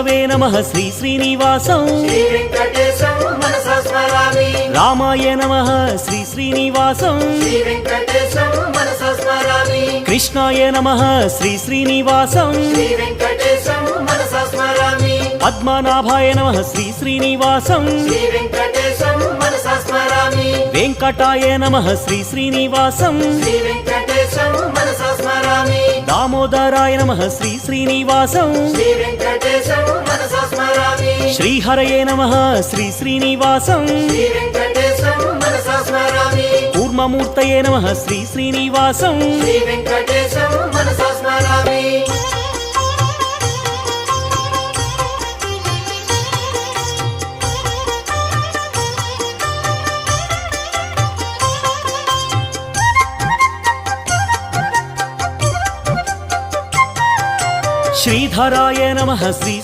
విష్ణవే నమః శ్రీ శ్రీనివాసం శ్రీ వెంకటేశం మనసా స్మరామి రామాయ నమః శ్రీ శ్రీనివాసం శ్రీ వెంకటేశం మనసా స్మరామి కృష్ణాయ నమః శ్రీ శ్రీనివాసం శ్రీ వెంకటేశం మనసా స్మరామి పద్మనాభాయ నమః శ్రీ శ్రీనివాసం శ్రీ వెంకటేశం మనసా స్మరామి వెంకటాయ నమః శ్రీ శ్రీనివాసం శ్రీ వెంకటేశం మనసా స్మరామి దామోదరాయ నమః శ్రీ శ్రీనివాసం శ్రీ వెంకటేశం మనసా స్మరామి శ్రీహరయే నమః శ్రీ శ్రీనివాసం శ్రీ వెంకటేశం మనసా స్మరామి కూర్మమూర్తయే నమః శ్రీ శ్రీనివాసం శ్రీ వెంకటేశం మనసా స్మరామి శ్రీధరాయ నమః శ్రీ